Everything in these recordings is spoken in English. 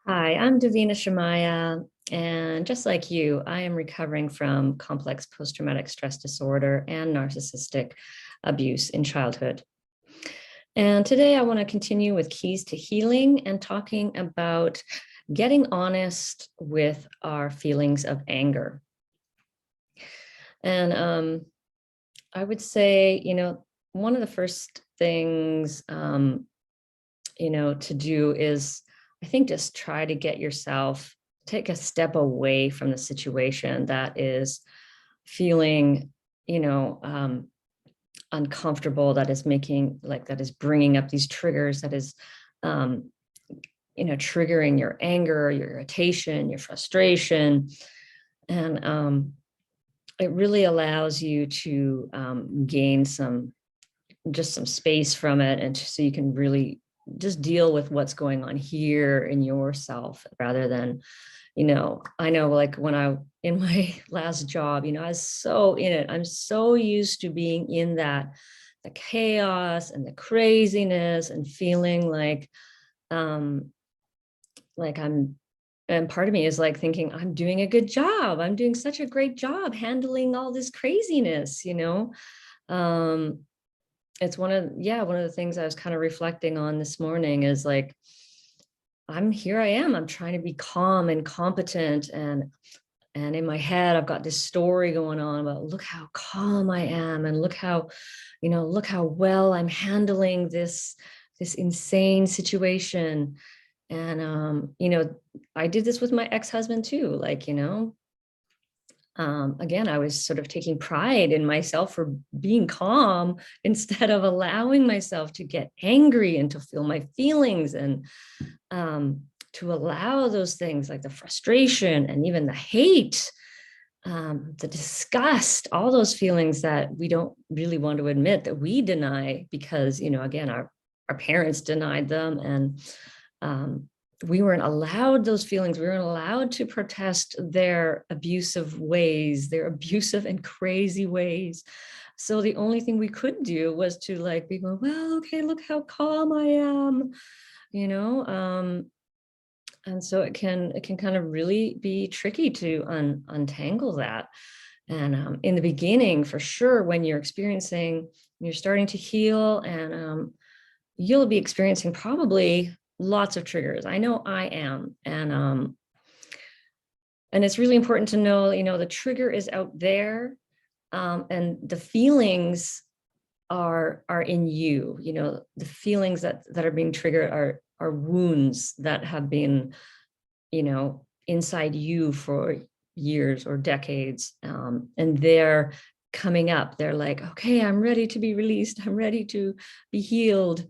Hi, I'm Davina Shamaya, and just like you, I am recovering from complex post-traumatic stress disorder and narcissistic abuse in childhood. And today I want to continue with keys to healing and talking about getting honest with our feelings of anger. And I would say, one of the first things, to do is, I think, just try to get yourself, take a step away from the situation that is feeling, you know, um, uncomfortable, that is that is bringing up these triggers, that is, um, triggering your anger, your irritation, your frustration. And it really allows you to gain some space from it, and so you can really just deal with what's going on here in yourself, rather than, I know, like when I in my last job, I was so in it. I'm so used to being in the chaos and the craziness and feeling um like I'm and part of me is like thinking I'm doing a good job. I'm doing such a great job handling all this craziness. Um it's one of the things I was kind of reflecting on this morning is like, I'm trying to be calm and competent, and in my head I've got this story going on about, look how calm I am, and look how well I'm handling this insane situation. And I did this with my ex-husband too, again, I was sort of taking pride in myself for being calm instead of allowing myself to get angry and to feel my feelings, and to allow those things like the frustration and even the hate, the disgust, all those feelings that we don't really want to admit that we deny because, again, our parents denied them, and we weren't allowed those feelings. We weren't allowed to protest their abusive ways, their abusive and crazy ways. So the only thing we could do was to like be going, well, okay, look how calm I am, you know. And so it can kind of really be tricky to untangle that. And in the beginning, for sure, when you're starting to heal, and you'll be experiencing probably lots of triggers. I know I am. And it's really important to know, the trigger is out there, and the feelings are in you. The feelings that are being triggered are wounds that have been, inside you for years or decades. And they're coming up. They're like, okay, I'm ready to be released. I'm ready to be healed.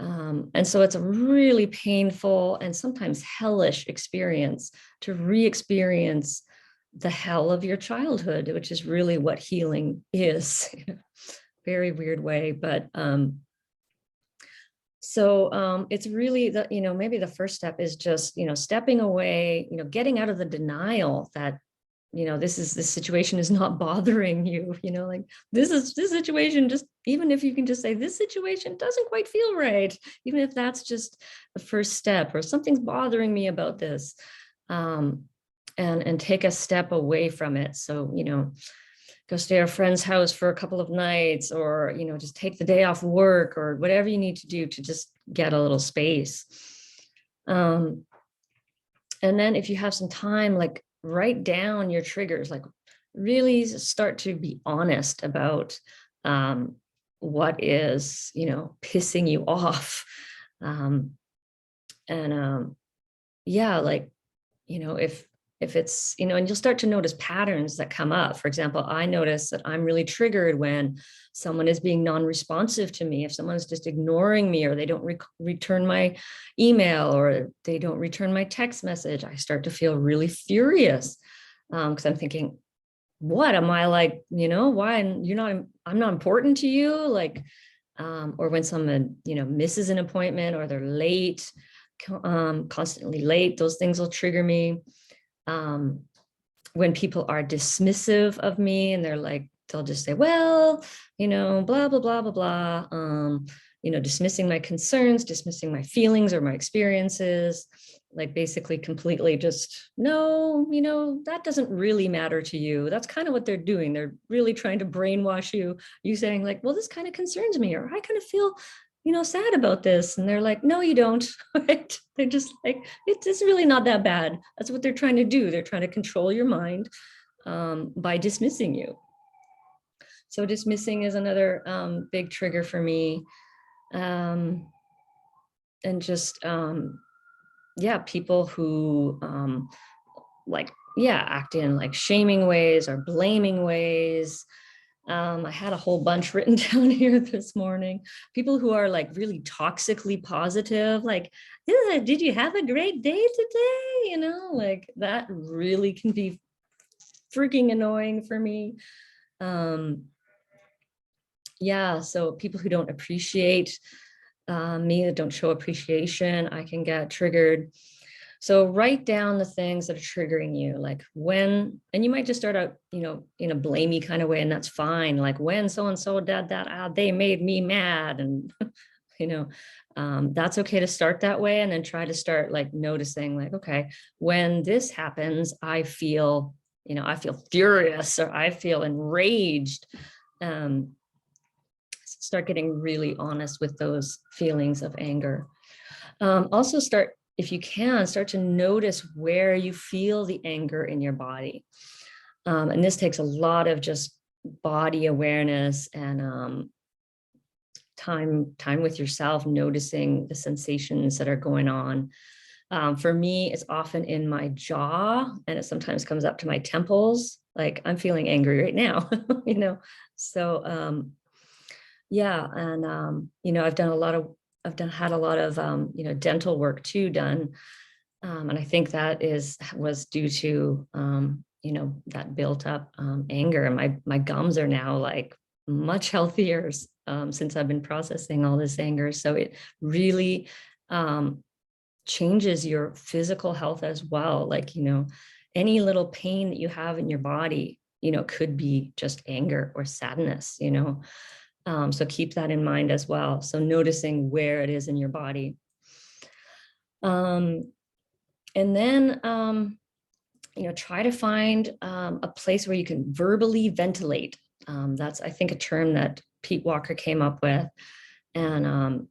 And so it's a really painful and sometimes hellish experience to re-experience the hell of your childhood, which is really what healing is, in a very weird way. But it's really maybe the first step is just, stepping away, getting out of the denial that, this situation is not bothering you, like this situation, just, even if you can just say this situation doesn't quite feel right, even if that's just the first step, or something's bothering me about this, and take a step away from it. So, go stay at a friend's house for a couple of nights, or, just take the day off work, or whatever you need to do to just get a little space. And then if you have some time, like, write down your triggers, like really start to be honest about what is, pissing you off. And yeah, like, if it's, and you'll start to notice patterns that come up. For example, I notice that I'm really triggered when someone is being non-responsive to me. If someone's just ignoring me, or they don't return my email, or they don't return my text message, I start to feel really furious, because I'm thinking, what am I, like, why I'm not important to you? Like, or when someone, misses an appointment, or they're late, constantly late, those things will trigger me. When people are dismissive of me, and they'll just say, well, blah, blah, blah, blah, blah. dismissing my concerns, dismissing my feelings or my experiences, like basically completely just, no, that doesn't really matter to you. That's kind of what they're doing. They're really trying to brainwash you saying like, well, this kind of concerns me, or I kind of feel, sad about this. And they're like, no, you don't. Right? They're just like, it's really not that bad. That's what they're trying to do. They're trying to control your mind by dismissing you. So dismissing is another big trigger for me. And just, people who act in like shaming ways or blaming ways. I had a whole bunch written down here this morning. People who are like really toxically positive, like, did you have a great day today? Like that really can be freaking annoying for me. So people who don't appreciate me, that don't show appreciation, I can get triggered. So write down the things that are triggering you, like when, and you might just start out, in a blamey kind of way, and that's fine. Like when so-and-so did that, they made me mad. And, that's okay to start that way. And then try to start like noticing like, okay, when this happens, I feel furious, or I feel enraged. Start getting really honest with those feelings of anger. Also if you can, start to notice where you feel the anger in your body. And this takes a lot of just body awareness and time with yourself, noticing the sensations that are going on. For me, it's often in my jaw, and it sometimes comes up to my temples. Like I'm feeling angry right now, So, and, I've had a lot of, dental work too done. And I think that was due to, that built up anger. And my gums are now like much healthier since I've been processing all this anger. So it really changes your physical health as well. Like, any little pain that you have in your body, could be just anger or sadness, so keep that in mind as well. So noticing where it is in your body. And then, try to find a place where you can verbally ventilate. That's, I think, a term that Pete Walker came up with. And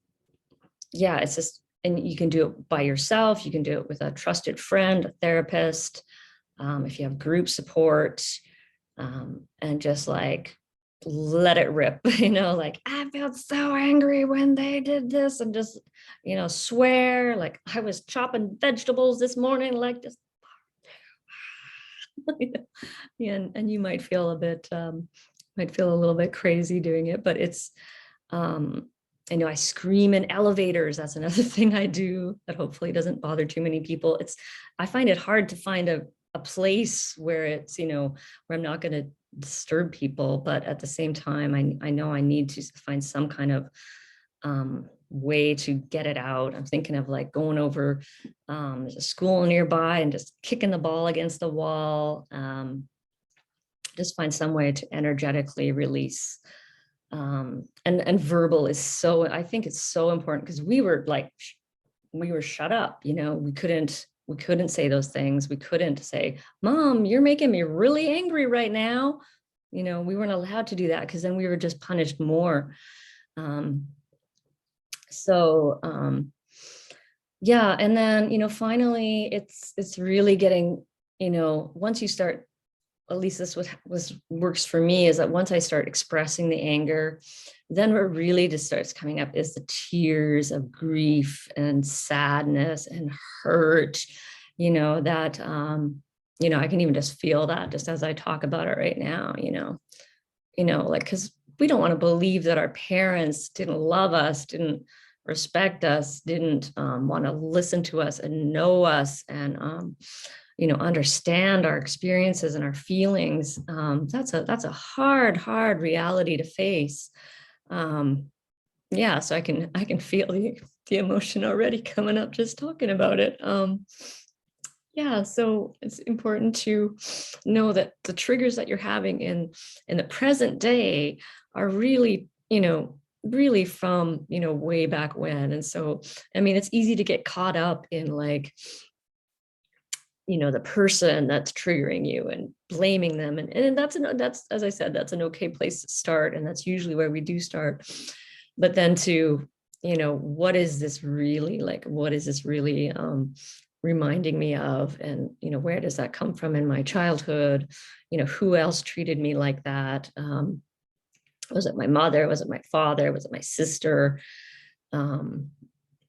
it's just, and you can do it by yourself. You can do it with a trusted friend, a therapist, if you have group support, and just like, let it rip, like I felt so angry when they did this, and just, swear like I was chopping vegetables this morning, like this. And you might feel a little bit crazy doing it, but it's, I scream in elevators. That's another thing I do that hopefully doesn't bother too many people. I find it hard to find a place where it's, where I'm not going to disturb people, but at the same time, I know I need to find some kind of way to get it out. I'm thinking of like going over, there's a school nearby, and just kicking the ball against the wall. Just find some way to energetically release. And verbal is so, I think it's so important, because we were shut up, we couldn't say those things. We couldn't say, Mom, you're making me really angry right now. We weren't allowed to do that, because then we were just punished more. And then, finally, it's really getting, once you start, at least this works for me, is that once I start expressing the anger, then what really just starts coming up is the tears of grief and sadness and hurt, that, I can even just feel that just as I talk about it right now, like, because we don't want to believe that our parents didn't love us, didn't respect us, didn't want to listen to us and know us, and, understand our experiences and our feelings. That's a hard reality to face. So I can feel the emotion already coming up just talking about it. So it's important to know that the triggers that you're having in the present day are really, really from, way back when. And so, I mean, it's easy to get caught up in like, the person that's triggering you and blaming them. And that's, as I said, that's an okay place to start. And that's usually where we do start. But then to, what is this really like? What is this really reminding me of? And, where does that come from in my childhood? Who else treated me like that? Was it my mother? Was it my father? Was it my sister? Um,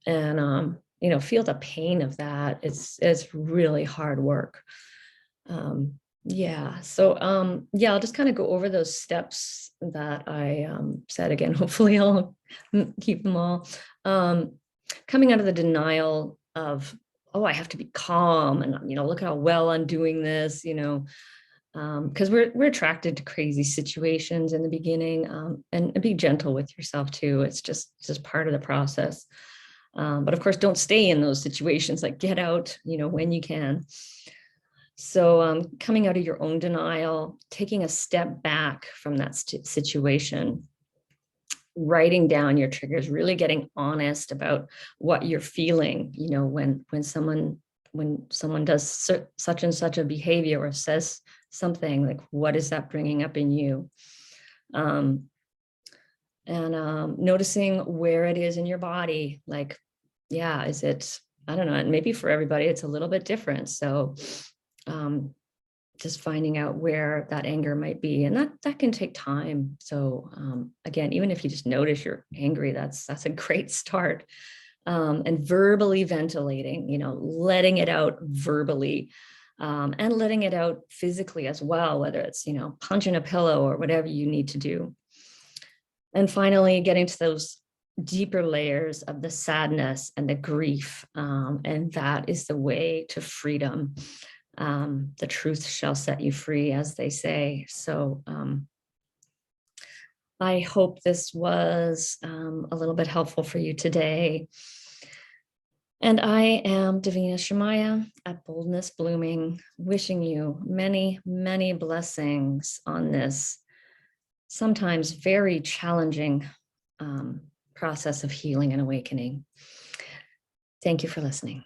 and feel the pain of that. It's really hard work. Yeah. So yeah, I'll just kind of go over those steps that I said again. Hopefully I'll keep them all. Coming out of the denial of, oh, I have to be calm and look how well I'm doing this, because we're attracted to crazy situations in the beginning, and be gentle with yourself too. It's just part of the process. But of course, don't stay in those situations. Like, get out, when you can. So coming out of your own denial, taking a step back from that situation, writing down your triggers, really getting honest about what you're feeling, when someone does such and such a behavior or says something, like, what is that bringing up in you? And noticing where it is in your body. Like, yeah, is it, I don't know, and maybe for everybody it's a little bit different. So just finding out where that anger might be, and that can take time. So again, even if you just notice you're angry, that's a great start. And verbally ventilating, letting it out verbally, and letting it out physically as well, whether it's, punching a pillow or whatever you need to do. And finally, getting to those deeper layers of the sadness and the grief. And that is the way to freedom. The truth shall set you free, as they say. So I hope this was a little bit helpful for you today. And I am Davina Shemaya at Boldness Blooming, wishing you many, many blessings on this sometimes very challenging process of healing and awakening. Thank you for listening.